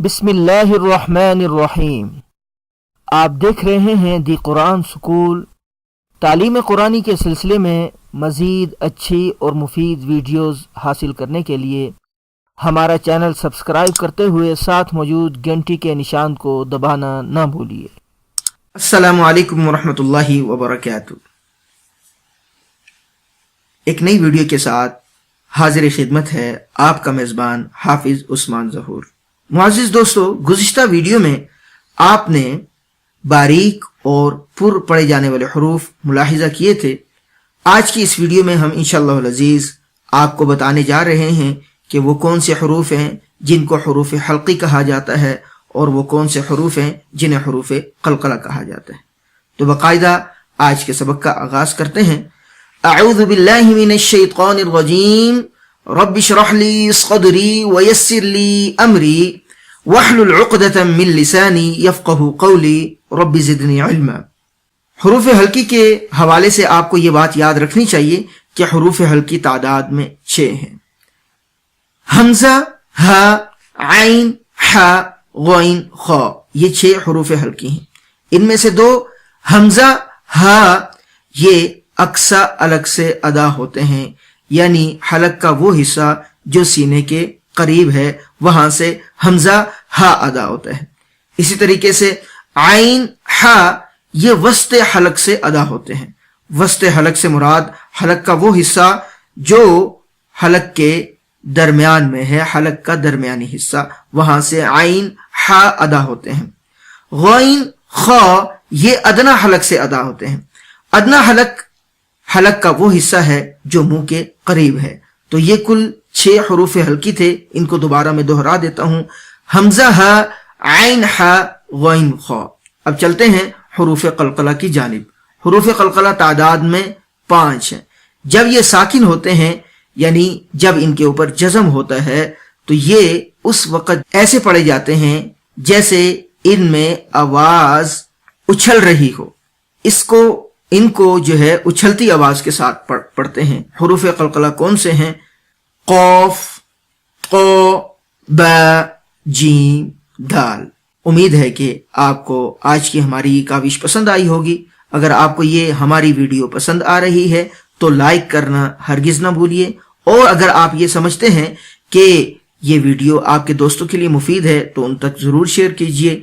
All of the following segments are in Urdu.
بسم اللہ الرحمن الرحیم۔ آپ دیکھ رہے ہیں دی قرآن سکول۔ تعلیم قرآنی کے سلسلے میں مزید اچھی اور مفید ویڈیوز حاصل کرنے کے لیے ہمارا چینل سبسکرائب کرتے ہوئے ساتھ موجود گھنٹی کے نشان کو دبانا نہ بھولیے۔ السلام علیکم ورحمۃ اللہ وبرکاتہ۔ ایک نئی ویڈیو کے ساتھ حاضر خدمت ہے آپ کا میزبان حافظ عثمان ظہور۔ معزز دوستو، گزشتہ ویڈیو میں آپ نے باریک اور پر پڑھے جانے والے حروف ملاحظہ کیے تھے۔ آج کی اس ویڈیو میں ہم انشاءاللہ العزیز آپ کو بتانے جا رہے ہیں کہ وہ کون سے حروف ہیں جن کو حروف حلقی کہا جاتا ہے اور وہ کون سے حروف ہیں جنہیں حروف قلقلہ کہا جاتا ہے۔ تو باقاعدہ آج کے سبق کا آغاز کرتے ہیں۔ اعوذ باللہ من الشیطان الرجیم، رب اشرح لی صدری ویسر لی امری واحلل عقدۃ من لسانی یفقہوا قولی رب زدنی علما۔ حروف حلقی کے حوالے سے آپ کو یہ بات یاد رکھنی چاہیے کہ حروف حلقی تعداد میں 6 ہیں۔ حمزہ، ہا، عین، حا، غین، خا، یہ 6 حروف حلقی ہیں۔ ان میں سے 2 حمزہ، ہا، یہ اقصا الگ سے ادا ہوتے ہیں، یعنی حلق کا وہ حصہ جو سینے کے قریب ہے وہاں سے حمزہ ہا ادا ہوتا ہے۔ اسی طریقے سے عین، ہا، یہ وسط حلق سے ادا ہوتے ہیں۔ وسط حلق سے مراد حلق کا وہ حصہ جو حلق کے درمیان میں ہے، حلق کا درمیانی حصہ، وہاں سے عین، ہا ادا ہوتے ہیں۔ غین، خا، یہ ادنا حلق سے ادا ہوتے ہیں۔ ادنا حلق کا وہ حصہ ہے جو منہ کے قریب ہے۔ تو یہ کل 6 حروف حلقی تھے۔ ان کو دوبارہ میں دہرا دیتا ہوں۔ حمزہ، ہا، عین، ہا، غین، خا۔ اب چلتے ہیں حروف قلقلہ کی جانب۔ حروف قلقلہ تعداد میں 5 ہیں۔ جب یہ ساکن ہوتے ہیں، یعنی جب ان کے اوپر جزم ہوتا ہے، تو یہ اس وقت ایسے پڑھے جاتے ہیں جیسے ان میں آواز اچھل رہی ہو۔ ان کو جو ہے اچھلتی آواز کے ساتھ پڑھتے ہیں۔ حروف قلقلہ کون سے ہیں؟ قاف، قا، با، جیم، دال۔ امید ہے کہ آپ کو آج کی ہماری کاوش پسند آئی ہوگی۔ اگر آپ کو یہ ہماری ویڈیو پسند آ رہی ہے تو لائک کرنا ہرگز نہ بھولیے، اور اگر آپ یہ سمجھتے ہیں کہ یہ ویڈیو آپ کے دوستوں کے لیے مفید ہے تو ان تک ضرور شیئر کیجیے۔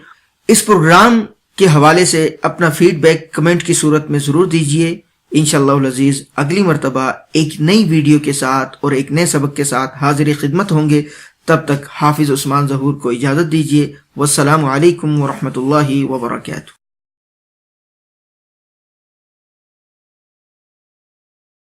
اس پروگرام کے حوالے سے اپنا فیڈ بیک کمنٹ کی صورت میں ضرور دیجیے۔ انشاءاللہ العزیز اگلی مرتبہ ایک نئی ویڈیو کے ساتھ اور ایک نئے سبق کے ساتھ حاضر خدمت ہوں گے۔ تب تک حافظ عثمان ظہور کو اجازت دیجیے۔ والسلام علیکم ورحمۃ اللہ وبرکاتہ۔